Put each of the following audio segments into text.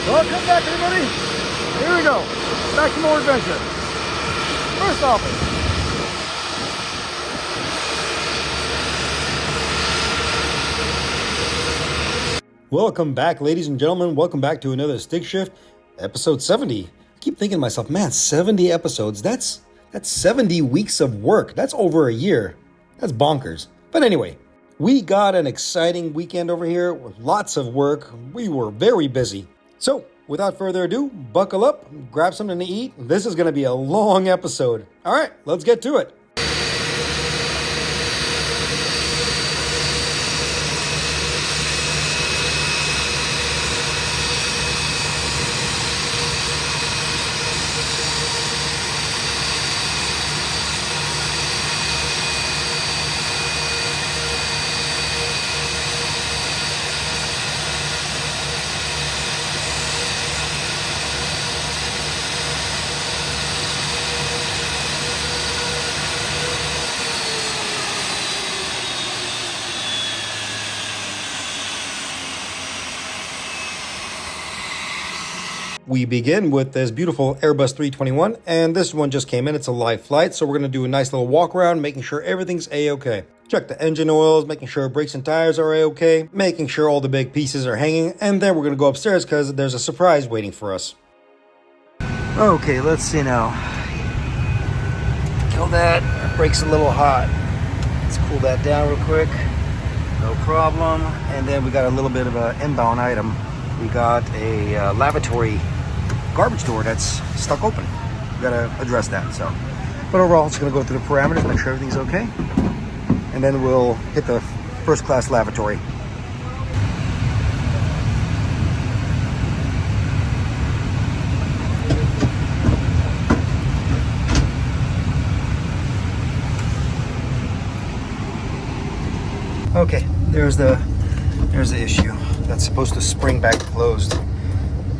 Welcome back, everybody. Here we go. Back to more adventure. First office. Welcome back, ladies and gentlemen. Welcome back to another Stig Shift, episode 70. I keep thinking to myself, man, 70 episodes. That's 70 weeks of work. That's over a year. That's bonkers. But anyway, we got an exciting weekend over here with lots of work. We were very busy. So, without further ado, buckle up, grab something to eat. This is going to be a long episode. All right, let's get to it. We begin with this beautiful Airbus 321, and this one just came in. It's a live flight, so we're going to do a nice little walk around, making sure everything's A-OK. Check the engine oils, making sure brakes and tires are A-OK, making sure all the big pieces are hanging, and then we're going to go upstairs because there's a surprise waiting for us. Okay, let's see now. Kill that. Our brake's a little hot. Let's cool that down real quick. No problem. And then we got a little bit of an inbound item. We got a lavatory garbage door that's stuck open. We gotta address that. But overall, it's gonna go through the parameters, make sure everything's okay, and then we'll hit the first class lavatory. Okay, there's the issue. That's supposed to spring back closed.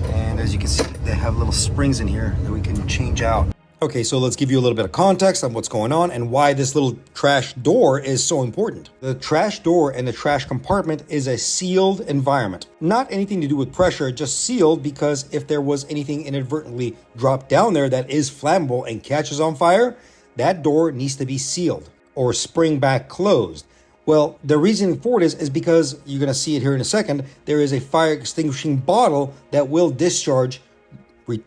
And as you can see, they have little springs in here that we can change out. Okay, so let's give you a little bit of context on what's going on and why this little trash door is so important. The trash door and the trash compartment is a sealed environment. Not anything to do with pressure, just sealed because if there was anything inadvertently dropped down there that is flammable and catches on fire, that door needs to be sealed or spring back closed. Well, the reason for it is because you're going to see it here in a second. There is a fire extinguishing bottle that will discharge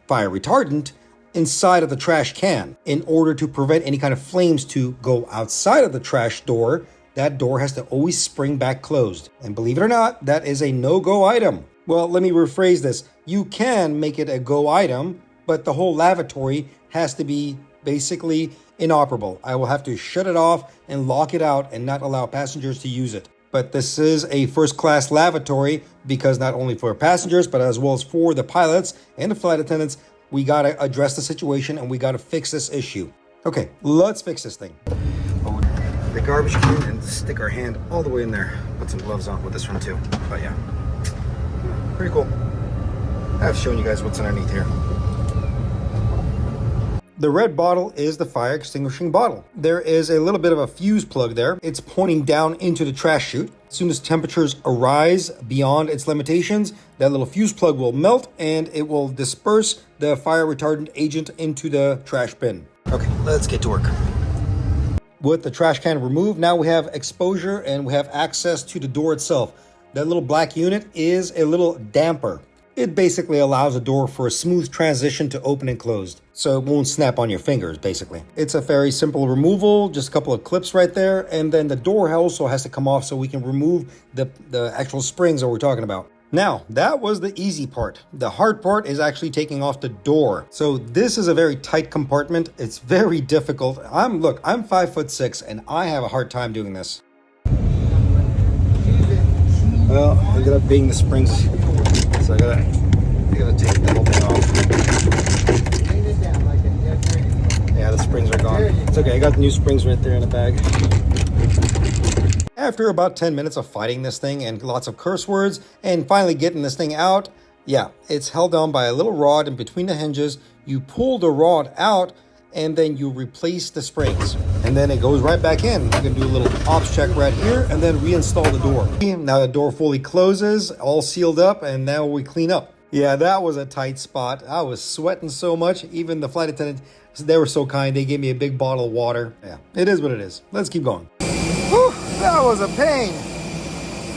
fire retardant inside of the trash can. In order to prevent any kind of flames to go outside of the trash door, that door has to always spring back closed. And believe it or not, that is a no-go item. Well, let me rephrase this. You can make it a go item, but the whole lavatory has to be basically inoperable. I will have to shut it off and lock it out and not allow passengers to use it. But this is a first-class lavatory because not only for passengers, but as well as for the pilots and the flight attendants, we got to address the situation and we got to fix this issue. Okay, let's fix this thing. Oh, the garbage can and stick our hand all the way in there. Put some gloves on with this one too. But yeah, pretty cool. I've shown you guys what's underneath here. The red bottle is the fire extinguishing bottle. There is a little bit of a fuse plug there. It's pointing down into the trash chute. As soon as temperatures arise beyond its limitations, that little fuse plug will melt and it will disperse the fire retardant agent into the trash bin. Okay, let's get to work. With the trash can removed, now we have exposure and we have access to the door itself. That little black unit is a little damper. It basically allows a door for a smooth transition to open and closed, so it won't snap on your fingers, basically. It's a very simple removal, just a couple of clips right there, and then the door also has to come off so we can remove the actual springs that we're talking about. Now, that was the easy part. The hard part is actually taking off the door. So this is a very tight compartment. It's very difficult. I'm 5'6", and I have a hard time doing this. Well, ended up being the springs. So I gotta take the whole thing off. Yeah, the springs are gone. It's okay, I got the new springs right there in the bag. After about 10 minutes of fighting this thing and lots of curse words and finally getting this thing out, yeah, it's held down by a little rod in between the hinges. You pull the rod out and then you replace the springs. And then it goes right back in. You can do a little ops check right here and then reinstall the door. Now the door fully closes, all sealed up, and now we clean up. Yeah, that was a tight spot. I was sweating so much. Even the flight attendant, they were so kind. They gave me a big bottle of water. Yeah, it is what it is. Let's keep going. Whew, that was a pain.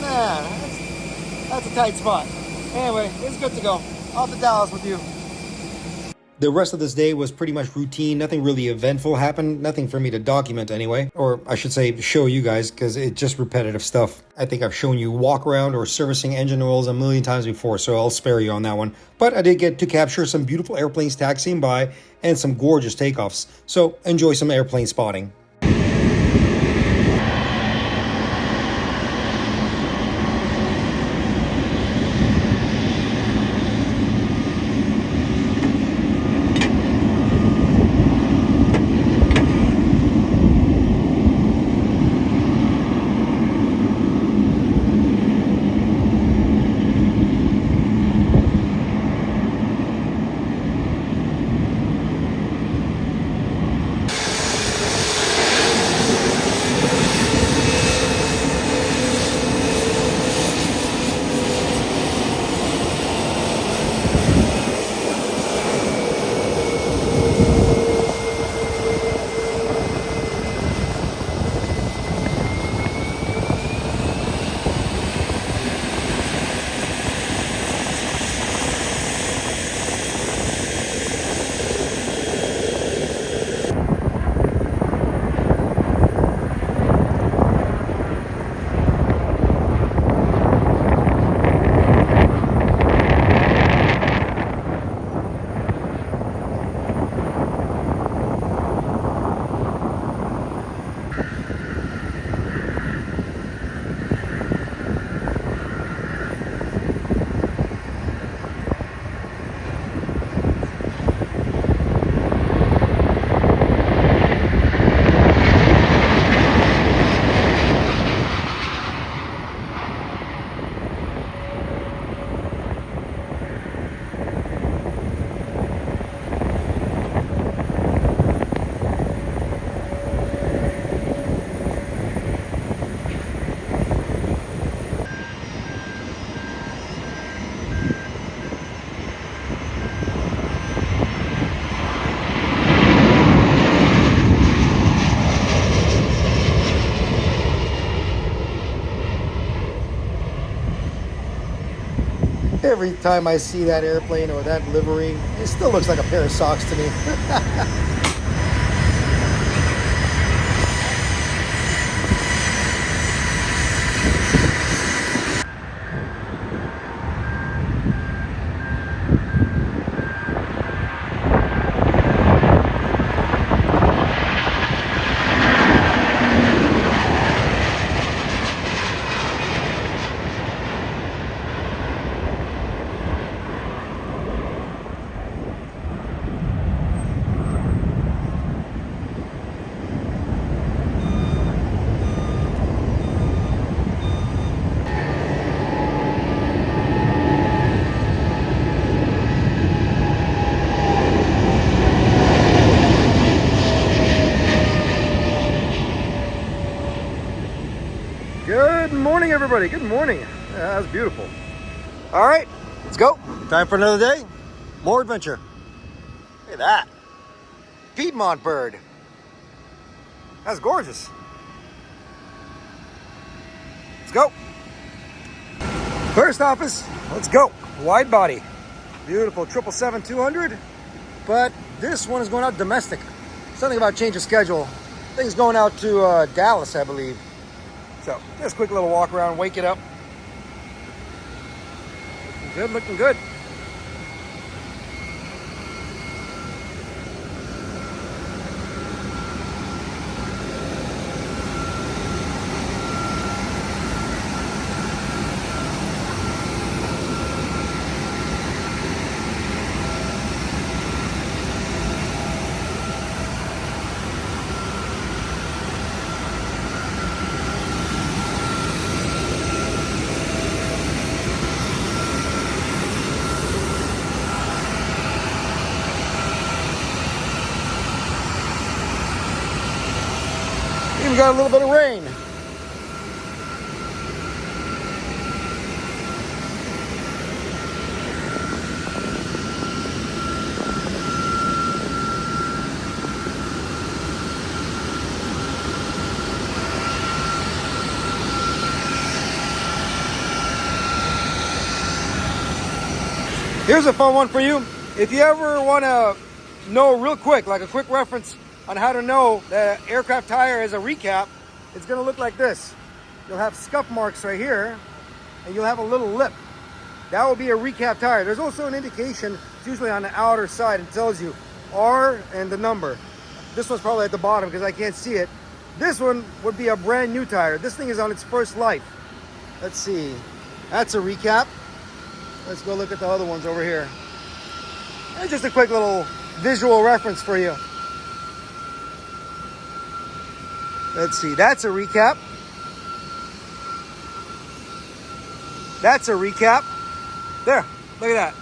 Man, that's a tight spot. Anyway, it's good to go. Off to Dallas with you. The rest of this day was pretty much routine. Nothing really eventful happened. Nothing for me to document anyway. Or I should say show you guys, because it's just repetitive stuff. I think I've shown you walk around or servicing engine oils a million times before, so I'll spare you on that one. But I did get to capture some beautiful airplanes taxiing by and some gorgeous takeoffs. So enjoy some airplane spotting. Every time I see that airplane or that livery, it still looks like a pair of socks to me. Good morning, everybody. Good morning. Yeah, that was beautiful. All right, let's go. Time for another day. More adventure. Look at that. Piedmont bird. That's gorgeous. Let's go. First office, let's go. Wide body. Beautiful 777-200. But this one is going out domestic. Something about change of schedule. I think it's going out to Dallas, I believe. So, just a quick little walk around, wake it up. Looking good, looking good. Even got a little bit of rain. Here's a fun one for you. If you ever want to know real quick, like a quick reference on how to know the aircraft tire is a recap, it's going to look like this. You'll have scuff marks right here, and you'll have a little lip. That will be a recap tire. There's also an indication, it's usually on the outer side. It tells you R and the number. This one's probably at the bottom because I can't see it. This one would be a brand new tire. This thing is on its first life. Let's see. That's a recap. Let's go look at the other ones over here. And just a quick little visual reference for you. Let's see. That's a recap. That's a recap. There, look at that.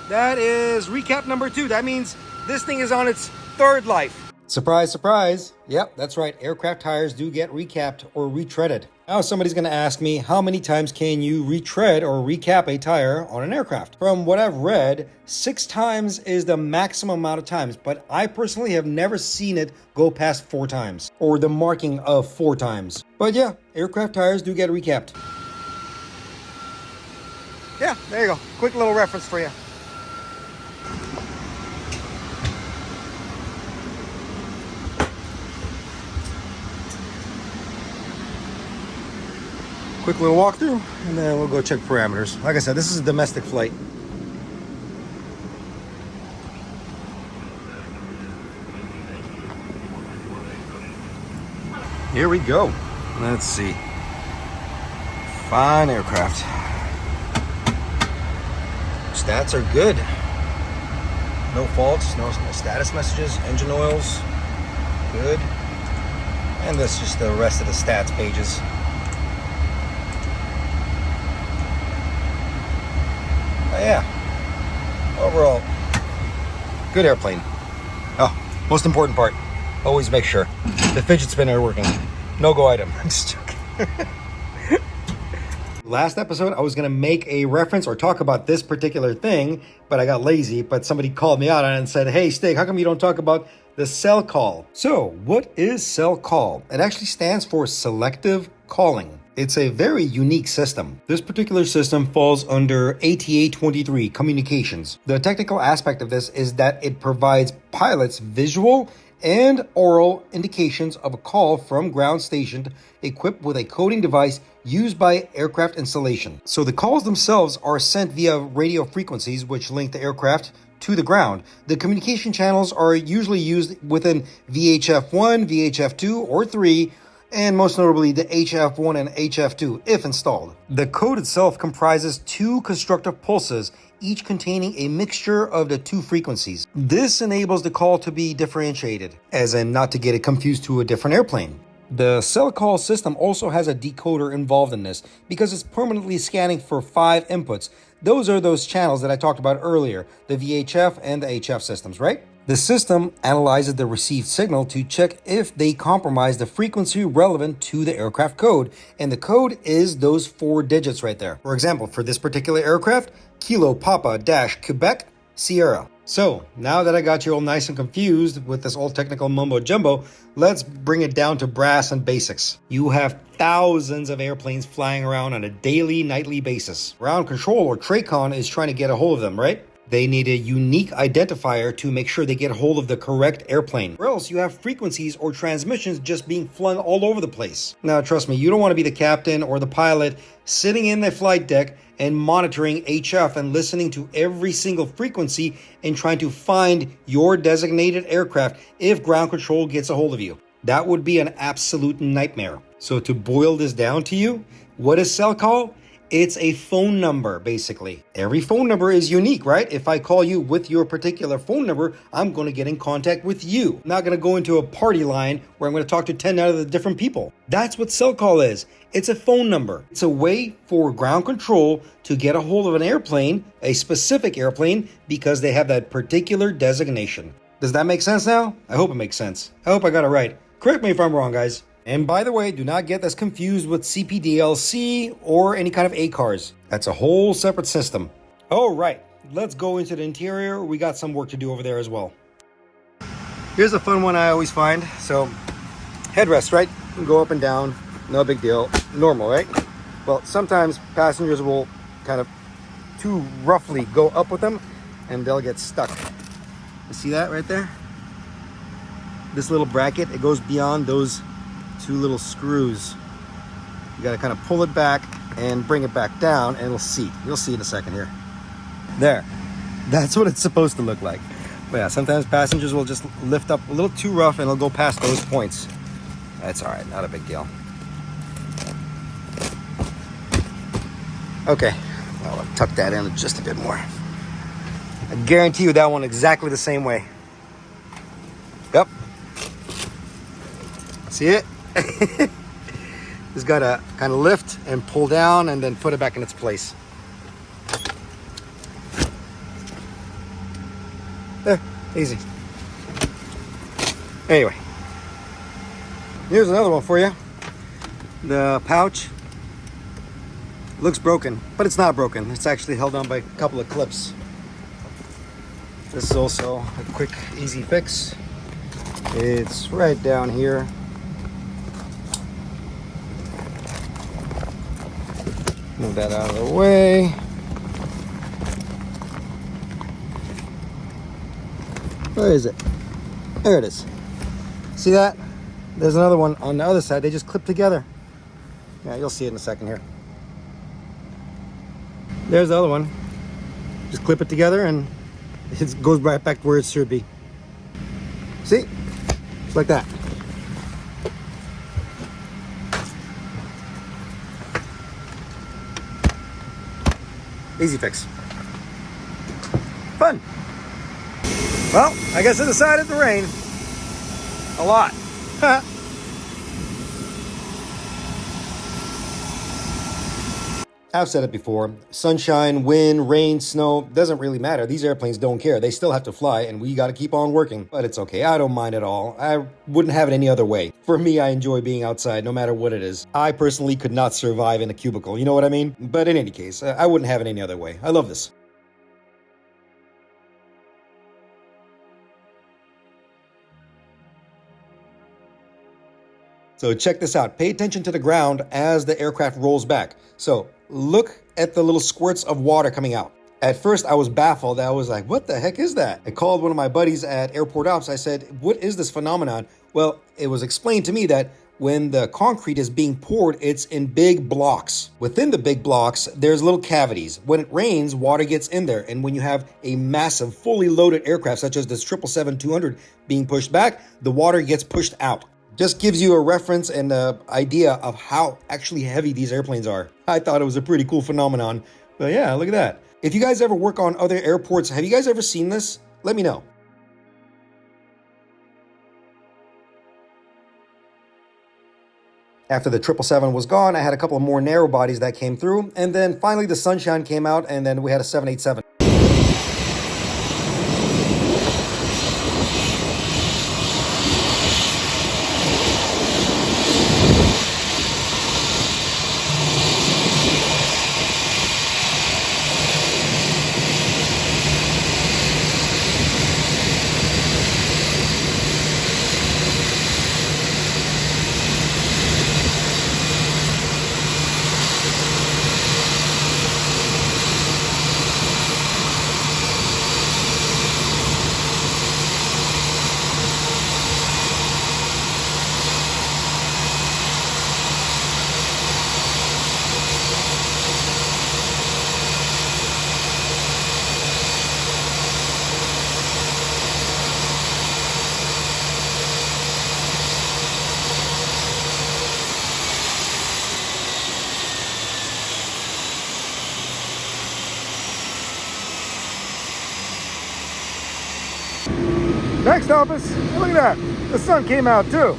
That is recap number 2. That means this thing is on its third life. Surprise, surprise. Yep, that's right. Aircraft tires do get recapped or retreaded. Now somebody's going to ask me, how many times can you retread or recap a tire on an aircraft? From what I've read, 6 times is the maximum amount of times, but I personally have never seen it go past 4 times, or the marking of 4 times. But yeah, aircraft tires do get recapped. Yeah, there you go. Quick little reference for you. Quick little walkthrough, and then we'll go check parameters. Like I said, this is a domestic flight. Here we go. Let's see. Fine aircraft. Stats are good. No faults, no status messages, engine oils, good. And that's just the rest of the stats pages. But yeah, overall, good airplane. Oh, most important part, always make sure the fidget spinner are working. No go item. I'm just joking. Last episode, I was going to make a reference or talk about this particular thing, but I got lazy. But somebody called me out on it and said, hey, Stig, how come you don't talk about the cell call? So what is cell call? It actually stands for selective calling. It's a very unique system. This particular system falls under ATA 23, communications. The technical aspect of this is that it provides pilots visual and oral indications of a call from ground station equipped with a coding device used by aircraft installation. So the calls themselves are sent via radio frequencies which link the aircraft to the ground. The communication channels are usually used within VHF-1, VHF-2, or 3, and most notably the HF-1 and HF-2 if installed. The code itself comprises 2 constructive pulses, each containing a mixture of the 2 frequencies. This enables the call to be differentiated, as in not to get it confused to a different airplane. The cell call system also has a decoder involved in this because it's permanently scanning for 5 inputs. Those are those channels that I talked about earlier, the VHF and the HF systems, right? The system analyzes the received signal to check if they compromise the frequency relevant to the aircraft code, and the code is those 4 digits right there. For example, for this particular aircraft, Kilo Papa - Quebec Sierra. So now that I got you all nice and confused with this old technical mumbo jumbo, let's bring it down to brass and basics. You have thousands of airplanes flying around on a daily, nightly basis. Ground control or TRACON is trying to get a hold of them, right? They need a unique identifier to make sure they get a hold of the correct airplane, or else you have frequencies or transmissions just being flung all over the place. Now, trust me, you don't want to be the captain or the pilot sitting in the flight deck and monitoring HF and listening to every single frequency and trying to find your designated aircraft if ground control gets a hold of you. That would be an absolute nightmare. So to boil this down to you, what is cell call? It's a phone number, basically. Every phone number is unique, right? If I call you with your particular phone number, I'm going to get in contact with you. I'm not going to go into a party line where I'm going to talk to 10 other different people. That's what cell call is. It's a phone number. It's a way for ground control to get a hold of an airplane, a specific airplane, because they have that particular designation. Does that make sense now? I hope it makes sense. I hope I got it right. Correct me if I'm wrong, guys. And by the way, do not get this confused with CPDLC or any kind of ACARS. That's a whole separate system. All right, let's go into the interior. We got some work to do over there as well. Here's a fun one I always find. So, headrest, right? You can go up and down, no big deal. Normal, right? Well, sometimes passengers will kind of too roughly go up with them and they'll get stuck. You see that right there? This little bracket, it goes beyond those two little screws. You gotta kind of pull it back and bring it back down and it'll seat. You'll see in a second here. There, that's what it's supposed to look like. But yeah, sometimes passengers will just lift up a little too rough and it'll go past those points. That's all right, not a big deal. Okay, I'll tuck that in just a bit more. I guarantee you that one exactly the same way. Yep. See it? Just gotta kind of lift and pull down and then put it back in its place. There, easy. Anyway, here's another one for you. The pouch looks broken, but it's not broken. It's actually held on by a couple of clips. This is also a quick, easy fix. It's right down here. Move that out of the way. Where is it? There it is. See that? There's another one on the other side. They just clip together. Yeah, you'll see it in a second here. There's the other one. Just clip it together and it goes right back to where it should be. See? Just like that. Easy fix. Fun. Well, I guess it decided to rain. A lot. I've said it before, sunshine, wind, rain, snow, doesn't really matter. These airplanes don't care. They still have to fly and we gotta keep on working. But it's okay, I don't mind at all. I wouldn't have it any other way. For me, I enjoy being outside no matter what it is. I personally could not survive in a cubicle, you know what I mean? But in any case, I wouldn't have it any other way. I love this. So check this out. Pay attention to the ground as the aircraft rolls back. So look at the little squirts of water coming out. At first, I was baffled. I was like, what the heck is that? I called one of my buddies at Airport Ops. I said, what is this phenomenon? Well, it was explained to me that when the concrete is being poured, it's in big blocks. Within the big blocks, there's little cavities. When it rains, water gets in there. And when you have a massive, fully loaded aircraft, such as this 777-200 being pushed back, the water gets pushed out. Just gives you a reference and an idea of how actually heavy these airplanes are. I thought it was a pretty cool phenomenon. But yeah, look at that. If you guys ever work on other airports, have you guys ever seen this? Let me know. After the 777 was gone, I had a couple of more narrow bodies that came through. And then finally the Sunshine came out and then we had a 787. Next, Elvis, look at that. The sun came out too.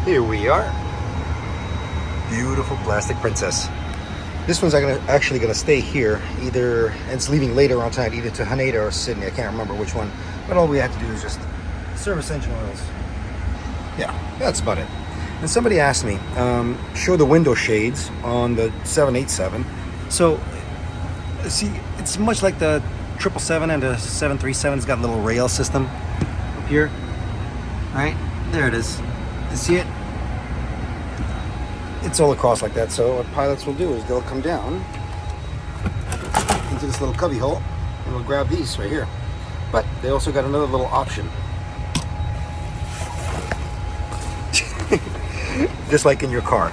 Here we are. Beautiful plastic princess. This one's actually gonna stay here, either, and it's leaving later on tonight, either to Haneda or Sydney. I can't remember which one. But all we have to do is just service engine oils. Yeah, that's about it. And somebody asked me, show the window shades on the 787. So, see, it's much like the 777 and the 737. It's got a little rail system up here. Right? There it is. You see it? It's all across like that. So what pilots will do is they'll come down into this little cubby hole and we'll grab these right here. But they also got another little option. Just like in your car.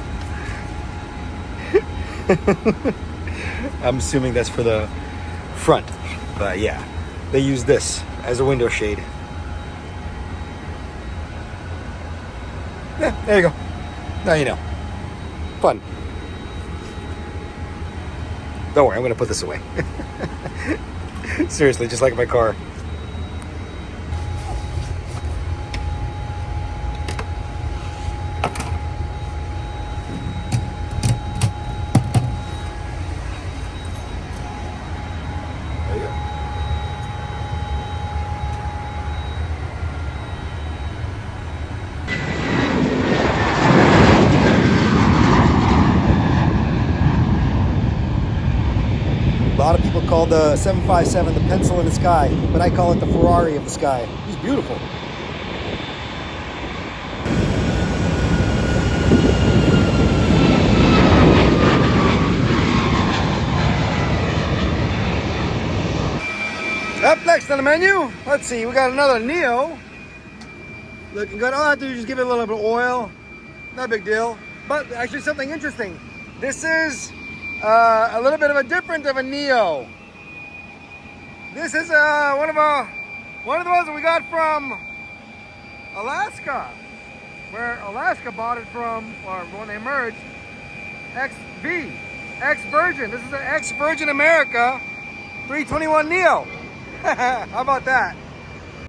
I'm assuming that's for the front. But yeah, they use this as a window shade. Yeah, there you go. Now you know. Fun. Don't worry, I'm going to put this away. Seriously, just like my car. There you go. A lot of people call the 757 the pencil in the sky, but I call it the Ferrari of the sky. He's beautiful. Up next on the menu, let's see, we got another Neo. Looking good. All I have to do is just give it a little bit of oil. Not a big deal. But actually something interesting. This is a little bit of a different of a Neo. This is one of the ones that we got from Alaska, where Alaska bought it from, or when they merged, X-Virgin. This is an X-Virgin America 321 Neo. How about that?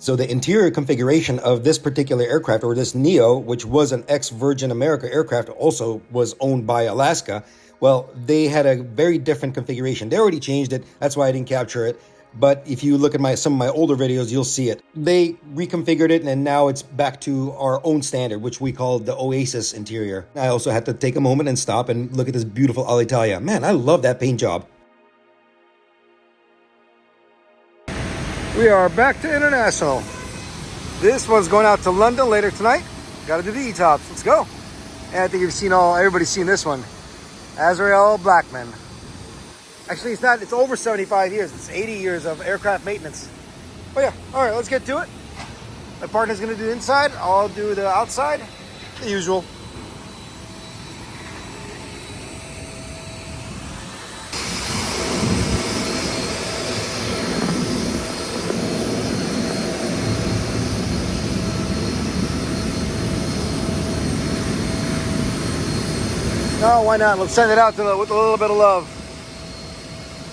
So the interior configuration of this particular aircraft, or this Neo, which was an ex-Virgin America aircraft, also was owned by Alaska. Well, they had a very different configuration. They already changed it. That's why I didn't capture it. But if you look at some of my older videos, you'll see it. They reconfigured it, and now it's back to our own standard, which we call the Oasis interior. I also had to take a moment and stop and look at this beautiful Alitalia. Man, I love that paint job. We are back to international. This one's going out to London later tonight. Got to do the E-tops. Let's go. And I think you've seen everybody's seen this one. Azrael Blackman. Actually, it's not. It's over 75 years. It's 80 years of aircraft maintenance. Oh yeah. All right, let's get to it. My partner's going to do the inside. I'll do the outside. The usual. No, why not? Let's send it out with a little bit of love.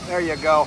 There you go.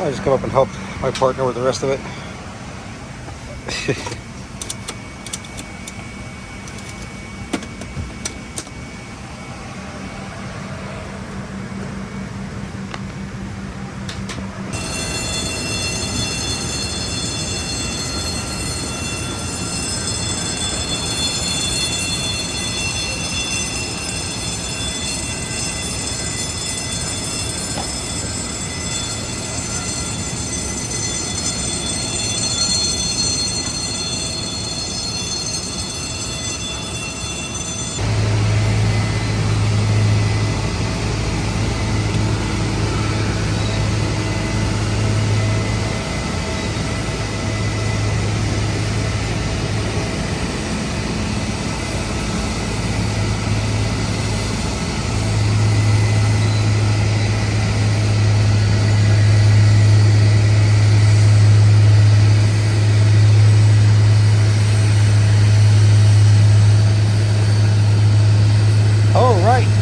I just come up and help my partner with the rest of it.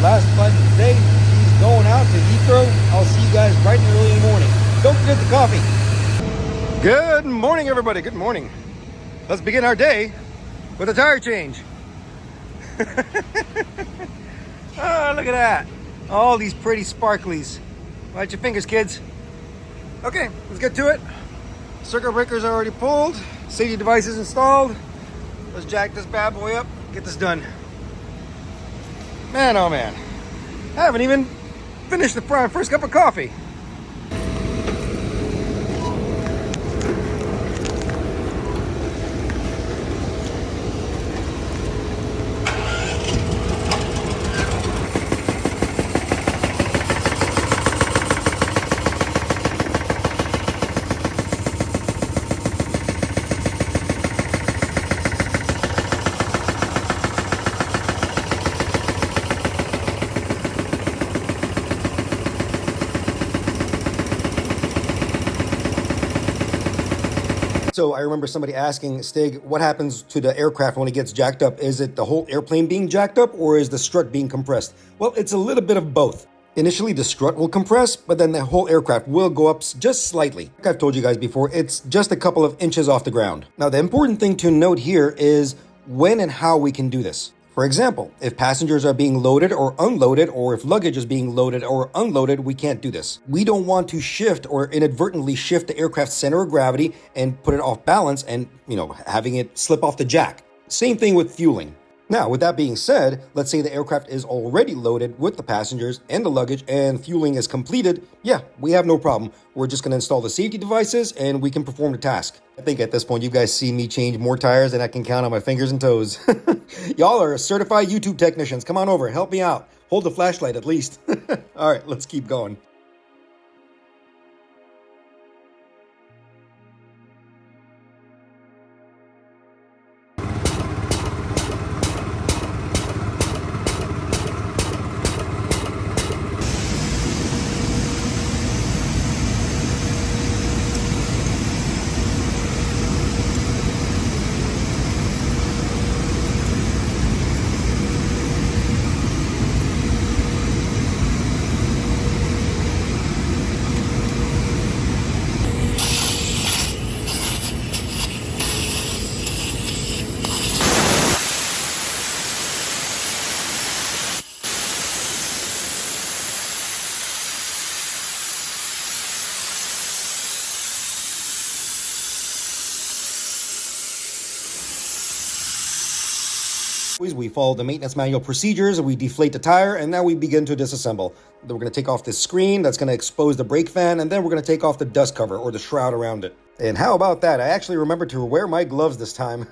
Last flight of the day. He's going out to Heathrow. I'll see you guys bright and early in the morning. Don't forget the coffee. Good morning, everybody. Good morning. Let's begin our day with a tire change. Oh, look at that. All these pretty sparklies. Watch your fingers, kids. Okay, let's get to it. Circuit breakers are already pulled. Safety devices installed. Let's jack this bad boy up. Get this done. Man, oh man, I haven't even finished the first cup of coffee. So I remember somebody asking, Stig, what happens to the aircraft when it gets jacked up? Is it the whole airplane being jacked up or is the strut being compressed? Well, it's a little bit of both. Initially, the strut will compress, but then the whole aircraft will go up just slightly. Like I've told you guys before, it's just a couple of inches off the ground. Now, the important thing to note here is when and how we can do this. For example, if passengers are being loaded or unloaded, or if luggage is being loaded or unloaded, we can't do this. We don't want to shift or inadvertently shift the aircraft's center of gravity and put it off balance and, having it slip off the jack. Same thing with fueling. Now, with that being said, let's say the aircraft is already loaded with the passengers and the luggage and fueling is completed. Yeah, we have no problem. We're just going to install the safety devices and we can perform the task. I think at this point, you guys see me change more tires than I can count on my fingers and toes. Y'all are certified YouTube technicians. Come on over, help me out. Hold the flashlight at least. All right, let's keep going. We follow the maintenance manual procedures, we deflate the tire, and now we begin to disassemble. Then we're going to take off this screen that's going to expose the brake fan, and then we're going to take off the dust cover or the shroud around it. And how about that? I actually remembered to wear my gloves this time.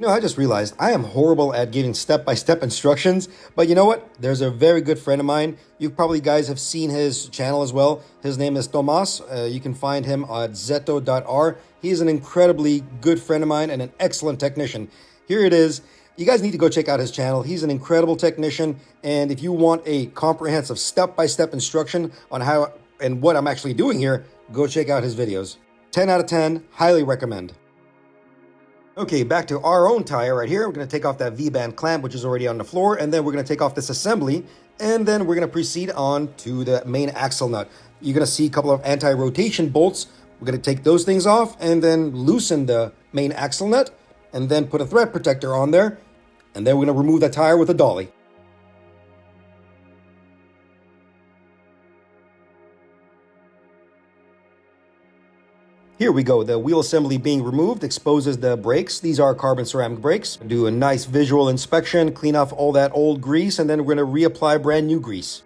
No, I just realized I am horrible at giving step-by-step instructions, but you know what? There's a very good friend of mine. You probably guys have seen his channel as well. His name is Tomas. You can find him at zeto.r. He is an incredibly good friend of mine and an excellent technician. Here it is. You guys need to go check out his channel. He's an incredible technician, and if you want a comprehensive step-by-step instruction on how and what I'm actually doing here, go check out his videos. 10 out of 10, highly recommend. Okay, back to our own tire right here. We're going to take off that V-band clamp, which is already on the floor, and then we're going to take off this assembly, and then we're going to proceed on to the main axle nut. You're going to see a couple of anti-rotation bolts. We're going to take those things off and then loosen the main axle nut, and then put a thread protector on there, and then we're going to remove that tire with a dolly. Here we go, the wheel assembly being removed exposes the brakes. These are carbon ceramic brakes. Do a nice visual inspection, clean off all that old grease, and then we're going to reapply brand new grease.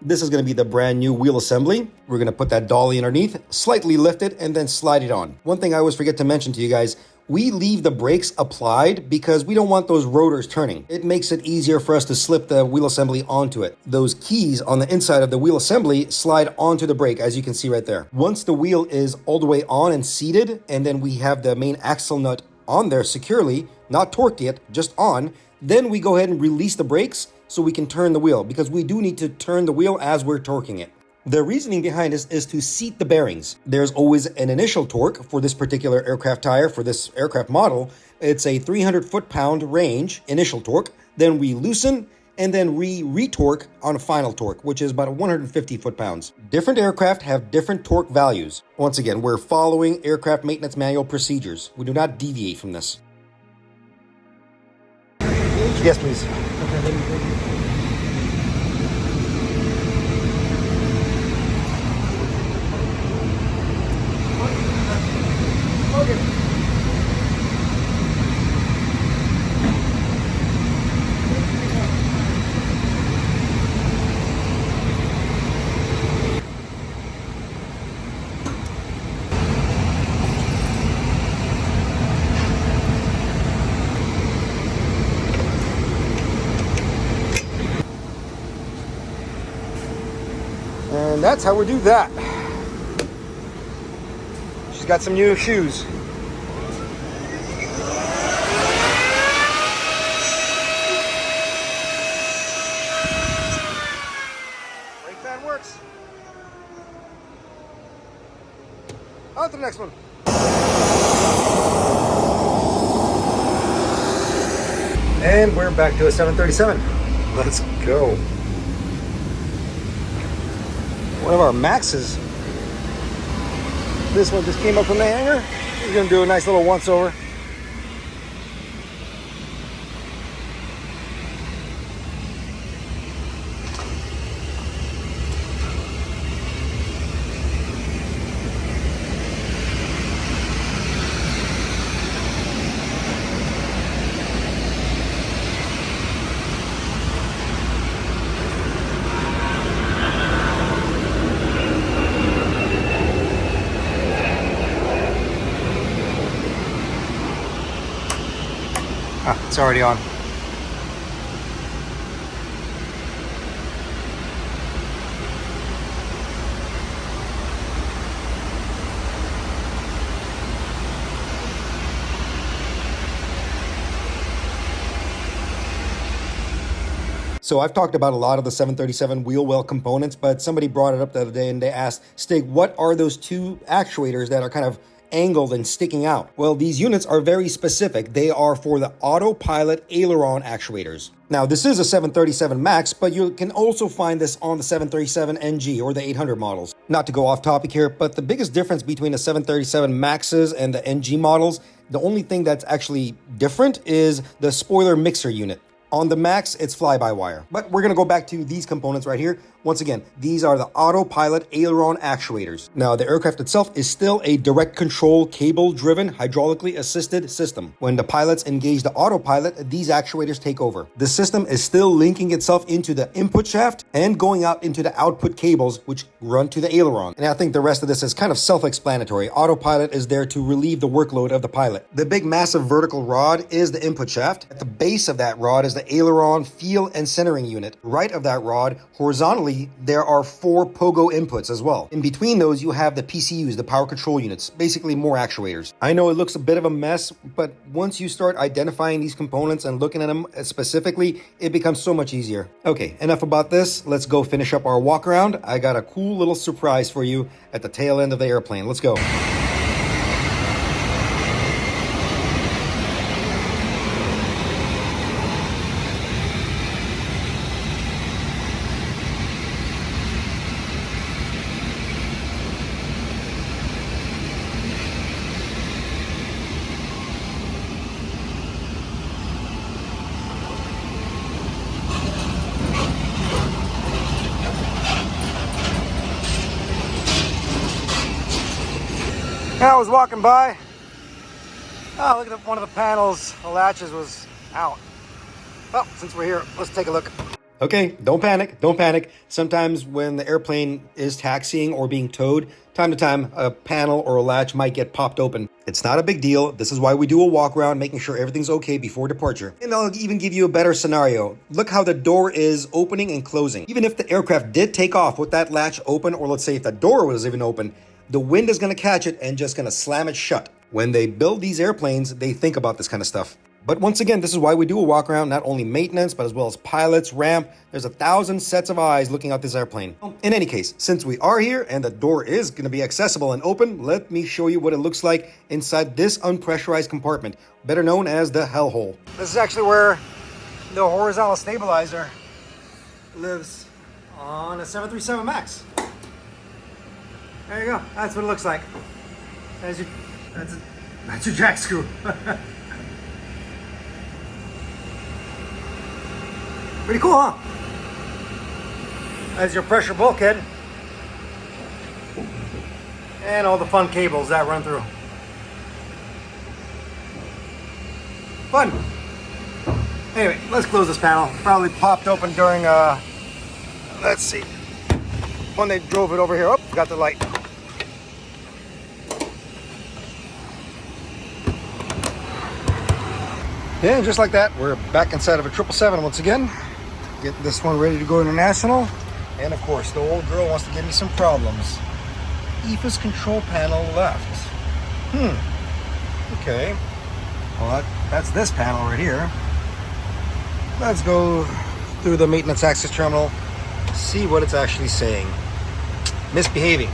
This is going to be the brand new wheel assembly. We're going to put that dolly underneath, slightly lift it, and then slide it on. One thing I always forget to mention to you guys, we leave the brakes applied because we don't want those rotors turning. It makes it easier for us to slip the wheel assembly onto it. Those keys on the inside of the wheel assembly slide onto the brake, as you can see right there. Once the wheel is all the way on and seated, and then we have the main axle nut on there securely, not torqued yet, just on, then we go ahead and release the brakes so we can turn the wheel, because we do need to turn the wheel as we're torquing it. The reasoning behind this is to seat the bearings. There's always an initial torque for this particular aircraft tire, for this aircraft model. It's a 300 foot-pound range initial torque. Then we loosen and then re-torque on a final torque, which is about 150 foot-pounds. Different aircraft have different torque values. Once again, we're following aircraft maintenance manual procedures. We do not deviate from this. Yes, please. And that's how we do that. She's got some new shoes. Brake fan works. On to the next one. And we're back to a 737. Let's go. One of our Maxes. This one just came up from the hangar. He's gonna do a nice little once over. Ah, it's already on. So I've talked about a lot of the 737 wheel well components, but somebody brought it up the other day and they asked, Stig, what are those two actuators that are kind of angled and sticking out? Well, these units are very specific. They are for the Autopilot aileron actuators. Now, this is a 737 MAX, but you can also find this on the 737 NG or the 800 models. Not to go off topic here, but the biggest difference between the 737 MAXes and the NG models, the only thing that's actually different is the spoiler mixer unit. On the MAX, it's fly-by-wire. But we're gonna go back to these components right here. Once again, these are the Autopilot aileron actuators. Now, the aircraft itself is still a direct control cable-driven, hydraulically assisted system. When the pilots engage the autopilot, these actuators take over. The system is still linking itself into the input shaft and going out into the output cables, which run to the aileron. And I think the rest of this is kind of self-explanatory. Autopilot is there to relieve the workload of the pilot. The big massive vertical rod is the input shaft. At the base of that rod is the aileron feel and centering unit. Right of that rod, horizontally, there are 4 pogo inputs as well. In between those, you have the PCUs, the power control units, basically more actuators. I know it looks a bit of a mess, but once you start identifying these components and looking at them specifically, it becomes so much easier. Okay, enough about this. Let's go finish up our walk around. I got a cool little surprise for you at the tail end of the airplane. Let's go. I was walking by. Oh, look at one of the panels. The latches was out. Well, since we're here, let's take a look. Okay, don't panic. Don't panic. Sometimes when the airplane is taxiing or being towed, time to time, a panel or a latch might get popped open. It's not a big deal. This is why we do a walk around, making sure everything's okay before departure. And I'll even give you a better scenario. Look how the door is opening and closing. Even if the aircraft did take off with that latch open, or let's say if the door was even open, the wind is going to catch it and just going to slam it shut. When they build these airplanes, they think about this kind of stuff. But once again, this is why we do a walk around, not only maintenance, but as well as pilots, ramp. There's 1,000 sets of eyes looking out this airplane. In any case, since we are here and the door is going to be accessible and open, let me show you what it looks like inside this unpressurized compartment, better known as the hellhole. This is actually where the horizontal stabilizer lives on a 737 MAX. There you go. That's what it looks like. That's your jack screw. Pretty cool, huh? That's your pressure bulkhead. And all the fun cables that run through. Fun. Anyway, let's close this panel. Probably popped open during, let's see, when they drove it over here. Oh, got the light. Yeah, just like that, we're back inside of a 777 once again. Get this one ready to go international. And of course, the old girl wants to give me some problems. Efis control panel left. Okay. Well, that's this panel right here. Let's go through the maintenance access terminal, see what it's actually saying. Misbehaving.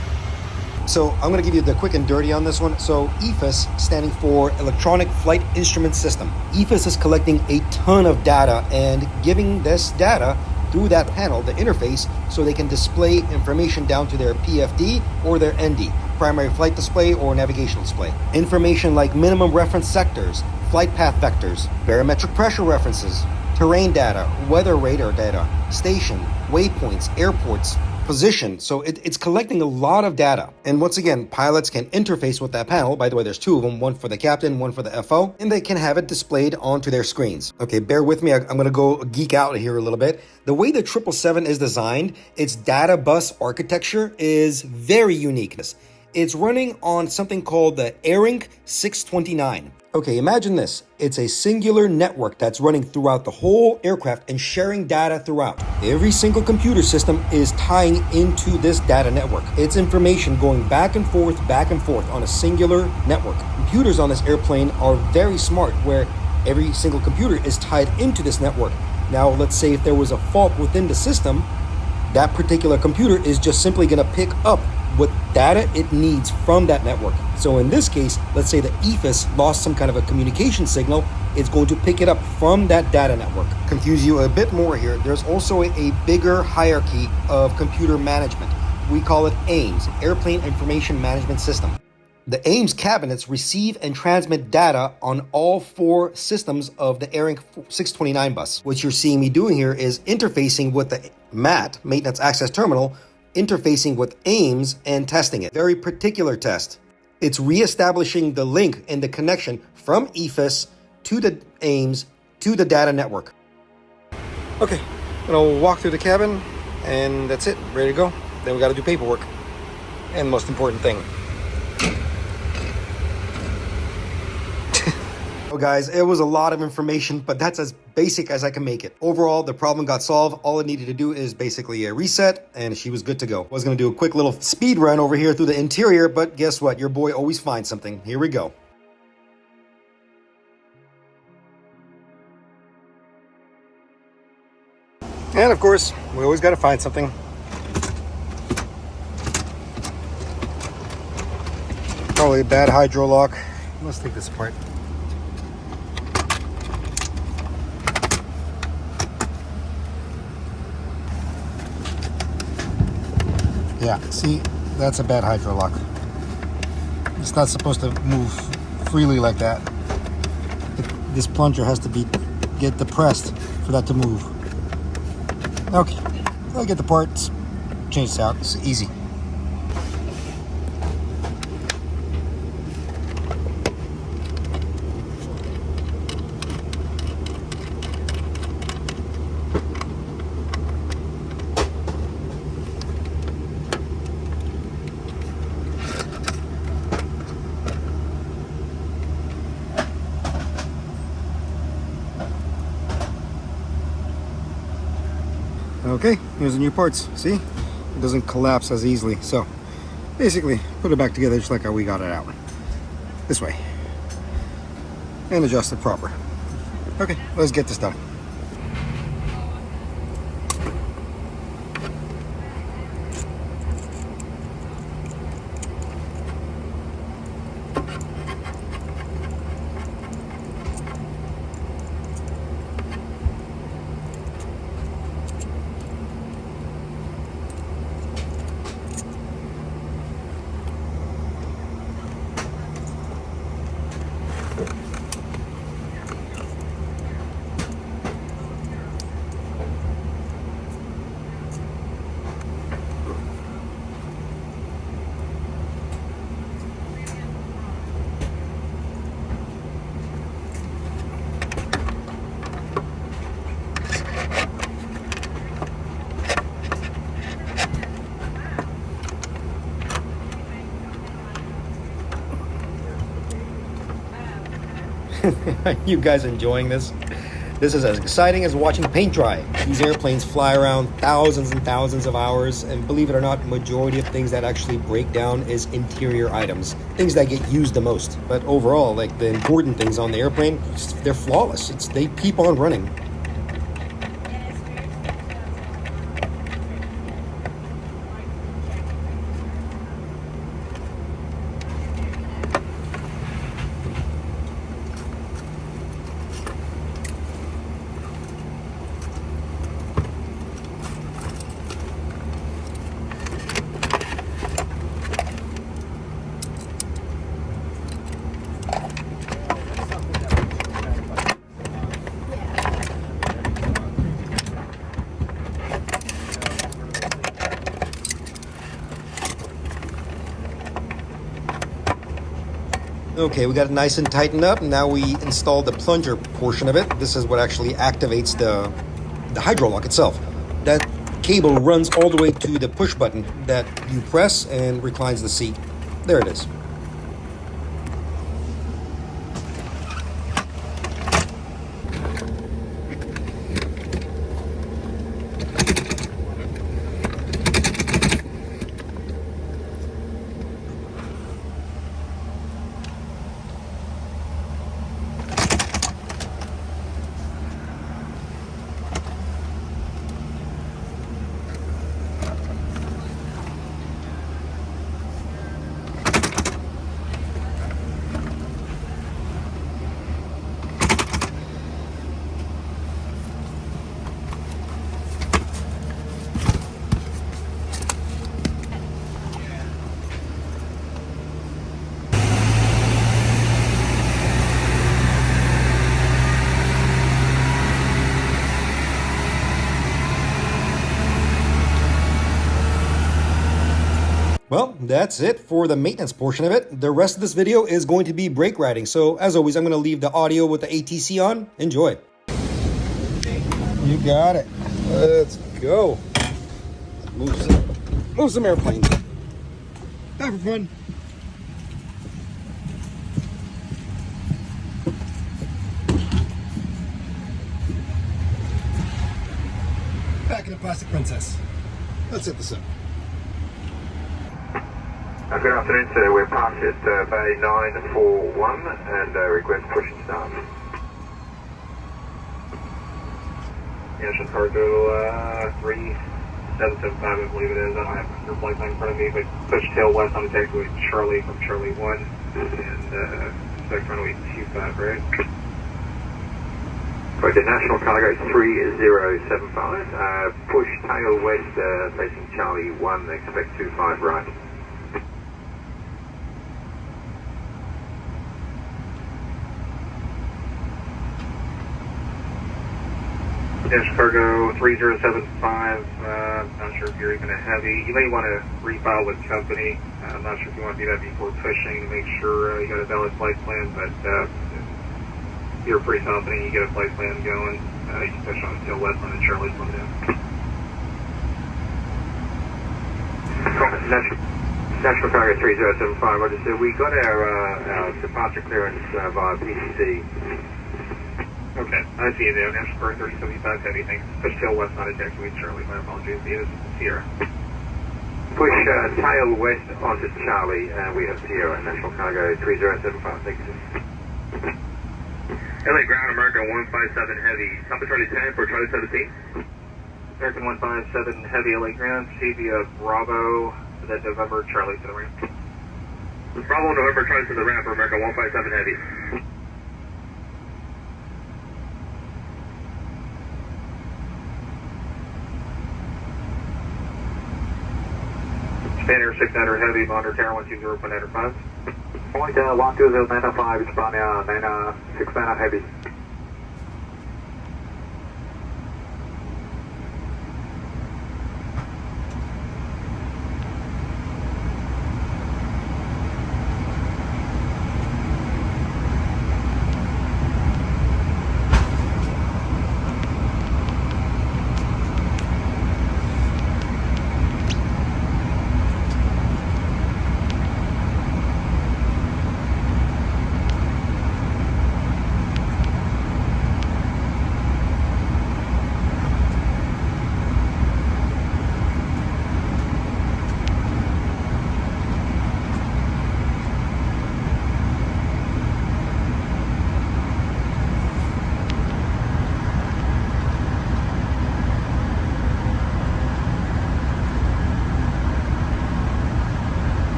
So I'm going to give you the quick and dirty on this one. So Efis, standing for Electronic Flight Instrument System. Efis is collecting a ton of data and giving this data through that panel, the interface, so they can display information down to their PFD or their ND, primary flight display or navigational display. Information like minimum reference sectors, flight path vectors, barometric pressure references, terrain data, weather radar data, station, waypoints, airports, position. So it's collecting a lot of data. And once again, pilots can interface with that panel. By the way, there's 2 of them, one for the captain, one for the FO, and they can have it displayed onto their screens. Okay, bear with me. I'm going to go geek out here a little bit. The way the 777 is designed, its data bus architecture is very unique. It's running on something called the ARINC 629. Okay, imagine this. It's a singular network that's running throughout the whole aircraft and sharing data throughout. Every single computer system is tying into this data network. It's information going back and forth on a singular network. Computers on this airplane are very smart, where every single computer is tied into this network. Now, let's say if there was a fault within the system, that particular computer is just simply going to pick up what data it needs from that network. So in this case, let's say the Efis lost some kind of a communication signal, it's going to pick it up from that data network. Confuse you a bit more here, there's also a bigger hierarchy of computer management. We call it AIMS, Airplane Information Management System. The AIMS cabinets receive and transmit data on all 4 systems of the ARINC 629 bus. What you're seeing me doing here is interfacing with the MAT, Maintenance Access Terminal, interfacing with AIMS and testing it. Very particular test. It's reestablishing the link and the connection from Efis to the AIMS to the data network. Okay, I'm gonna walk through the cabin and that's it, ready to go. Then we gotta do paperwork. And the most important thing. Oh guys, it was a lot of information, but that's as basic as I can make it. Overall, the problem got solved. All it needed to do is basically a reset, and she was good to go. I was gonna do a quick little speed run over here through the interior, but guess what? Your boy always finds something. Here we go. And of course, we always gotta find something. Probably a bad hydrolock. Let's take this apart. Yeah, see, that's a bad hydrolock. It's not supposed to move freely like that. This plunger has to get depressed for that to move. Okay, I'll get the parts, change this out, it's easy. Okay, here's the new parts. See, it doesn't collapse as easily. So basically put it back together just like how we got it out, this way, and adjust it proper. Okay, let's get this done. Are you guys enjoying this? This is as exciting as watching paint dry. These airplanes fly around thousands and thousands of hours, and believe it or not, majority of things that actually break down is interior items, things that get used the most. But overall, like the important things on the airplane, they're flawless. They keep on running. Okay, we got it nice and tightened up. Now we install the plunger portion of it. This is what actually activates the hydrolock itself. That cable runs all the way to the push button that you press and reclines the seat. There it is. Well, that's it for the maintenance portion of it. The rest of this video is going to be brake riding. So as always, I'm going to leave the audio with the ATC on. Enjoy. You got it. Let's go. Move some airplanes. Time for fun. Back in the Plastic Princess. Let's hit this up. Good afternoon, sir. We're parked at Bay 941 and request push and start. Aviation cargo 3775, I believe it is. I don't have your flight line in front of me, but push tail west on the taxiway Charlie from Charlie 1 and expect runway 25, right? Right, the National Cargo 3075, push tail west facing Charlie 1, expect 25 right. National Cargo 3075, not sure if you're even a heavy. You may want to refile with company. I'm not sure if you want to do that before pushing to make sure you got a valid flight plan, but if you're pretty confident you get a flight plan going, you can push on the tail west on the Charlie's one down. National Cargo 3075, Roger, so we got our departure clearance via PCC. Okay, I see you there. National Cargo 3075 heavy, thanks. Push tail west on a taxiway Charlie, my apologies. This is Sierra. Push tail west onto Charlie, and we have Sierra, National Cargo 3075, thank you. LA Ground, American 157 Heavy, Papa Charlie 10 for Charlie 17. American 157 Heavy, LA Ground, Chavia Bravo, then November Charlie to the ramp. Bravo November Charlie to the ramp for American 157 Heavy. Spanier 69er Heavy, Monitor Tower 120.95. Point 120.95, Spanier 69er Heavy.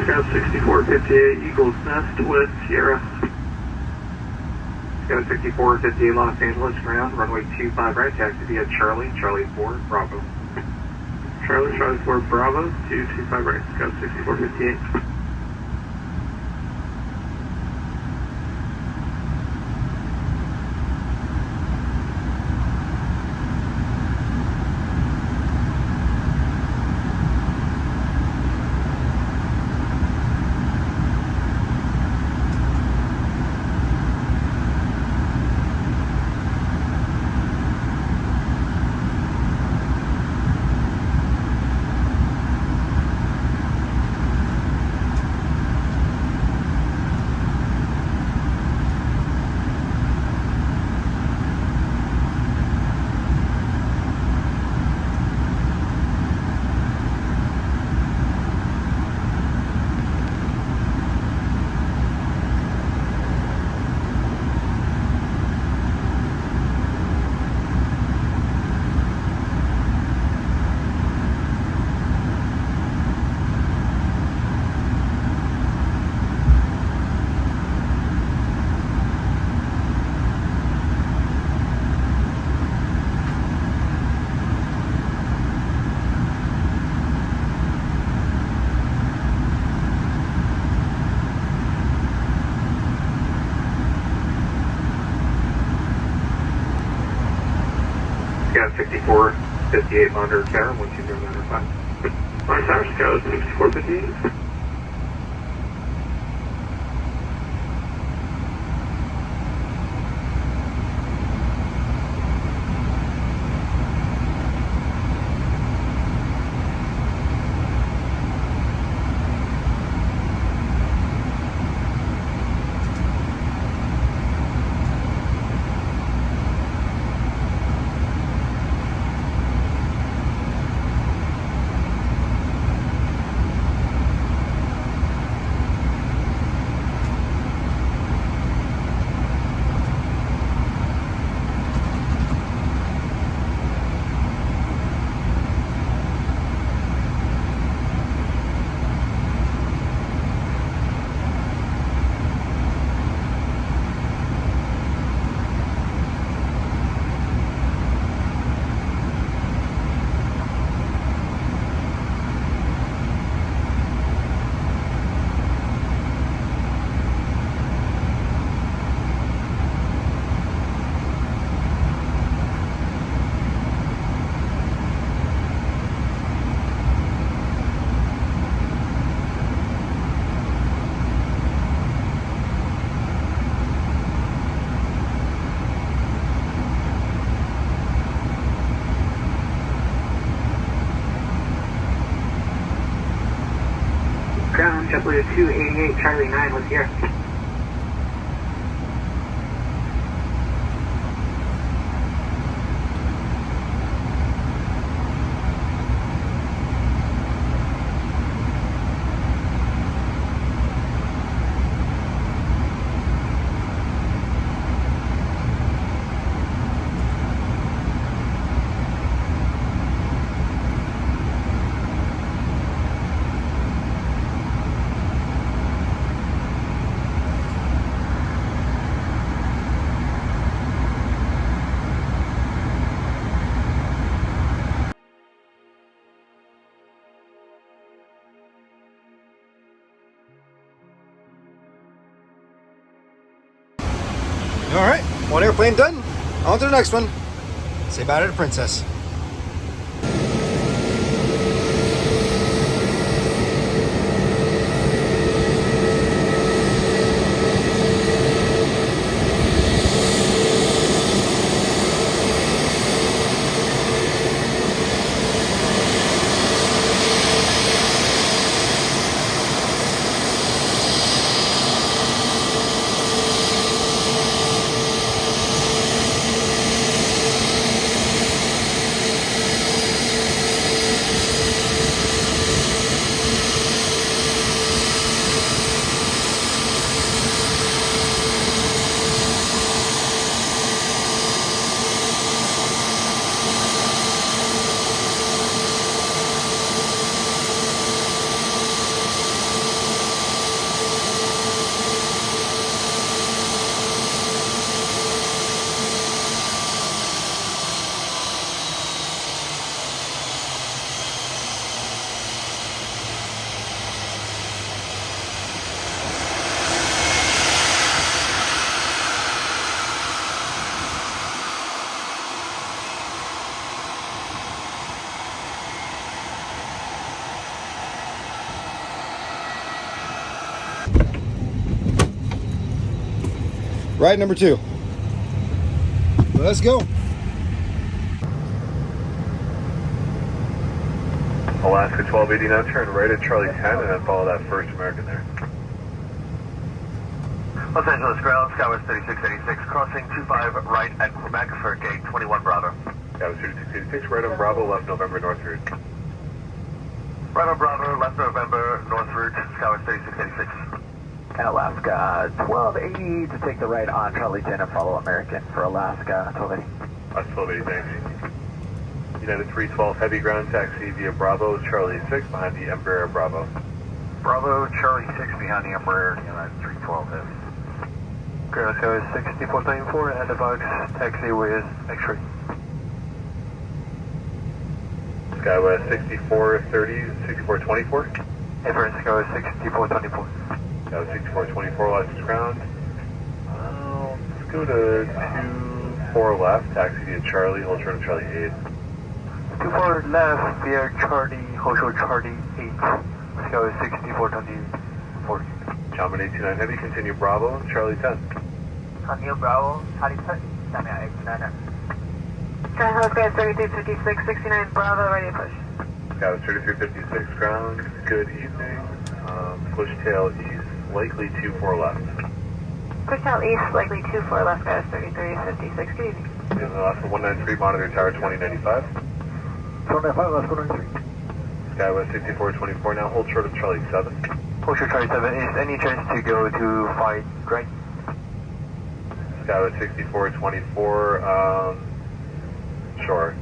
Scout 6458 Eagles Nest with Sierra. Scout 6458 Los Angeles ground, runway 25 right, taxi via Charlie, Charlie 4, Bravo. Charlie, Charlie 4, Bravo, 225 right, Scout 6458. 64, 58 monitor tower, 12095. Monitor tower, Skyline 6458. Ground, JetBlue 288, Charlie 9 was here. All right, one airplane done. On to the next one. Say bye to the princess. Ride number 2. Let's go. Alaska 1280 now, turn right at Charlie 10 and then follow that first American there. Los Angeles ground, Skywest 3686, crossing 25 right at Quebec for gate 21 Bravo. Skywest 3686, right on Bravo, left November, north route. Right on Bravo, left November, north route, Skywest 3686. Alaska 1280 to take the right on Charlie 10 and follow American for Alaska 1280. That's 1280, thanks. United 312, heavy ground taxi via Bravo, Charlie 6 behind the Embraer Bravo. Bravo, Charlie 6 behind the Embraer, United 312 heavy. Ground Skywest 6494 and advance taxi with X-ray. Skywest 6430, 6424. Everett Skywest 6424. Skywest 6424, license ground. Let's go to 24 left, taxi via Charlie, hold turn to Charlie 8. 24 left via Charlie, hold short Charlie 8. Let's go 6424. Shaman 829 Heavy, continue Bravo, Charlie 10. Continue Bravo, Charlie 10. Stand at 829. Sky House Guys 3356, 69 Bravo, ready to push. Sky was 3356 ground, good evening. Push tail east, likely 24 left. Push out east, likely 24 left, guys 3356, good evening. And the last one, 193, monitor tower 2095. 295, last 193. Sky was 6424 now, hold short of Charlie 7. Hold short Charlie 7, is any chance to go to 5 right? Sky was 6424, sure.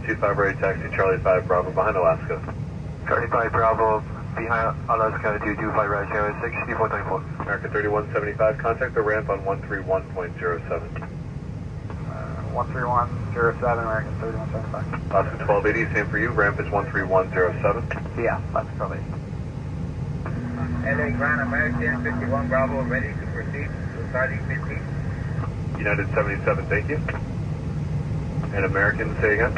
25 right, taxi Charlie 5 Bravo behind Alaska. Charlie 5 Bravo, behind Alaska to 25 right, Sky 6424. American 3175, contact the ramp on 131.07. 13107, American 3175. Alaska 1280, same for you, ramp is 13107. Yeah, that's probably. LA Grand American 51 Bravo, ready to proceed to Charlie 15. United 77, thank you. And American, say again.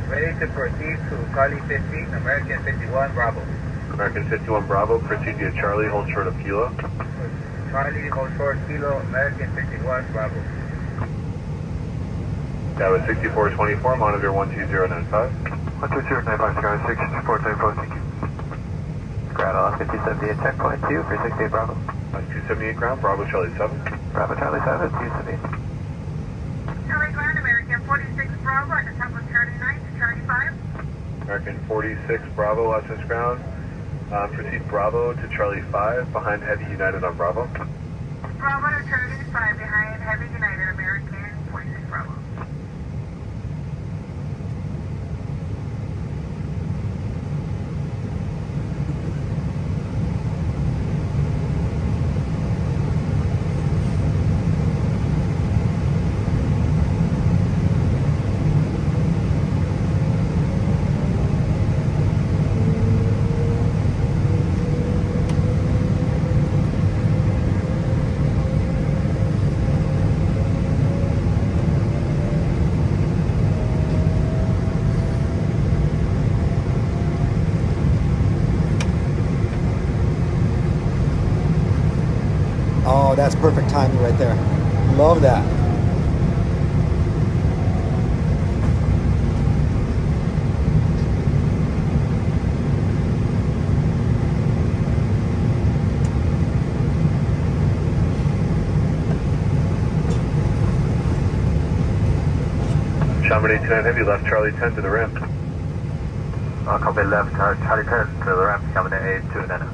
Ready to proceed to Charlie 15, American 51 Bravo. American 51 Bravo, proceed via Charlie, hold short of Kilo. Charlie, hold short, Kilo, American 51 Bravo. That was 6424, monitor 12095. 12095, Sky 6424, thank you. Ground Alaska 278, checkpoint 2 for 68 Bravo. 278 ground, Bravo Charlie 7. Bravo Charlie 7, 278. LA Grand American 46 Bravo at the top of Charlie 9 to Charlie 5. American 46 Bravo, SS ground. Proceed Bravo to Charlie 5, behind Heavy United on Bravo. Bravo to Charlie 5 behind Heavy United American 46 Bravo. Oh, that's perfect timing right there. Love that. Shaman 829 Heavy, left Charlie 10 to the ramp. Copy left, Charlie 10 to the ramp, coming to 8 to Nana.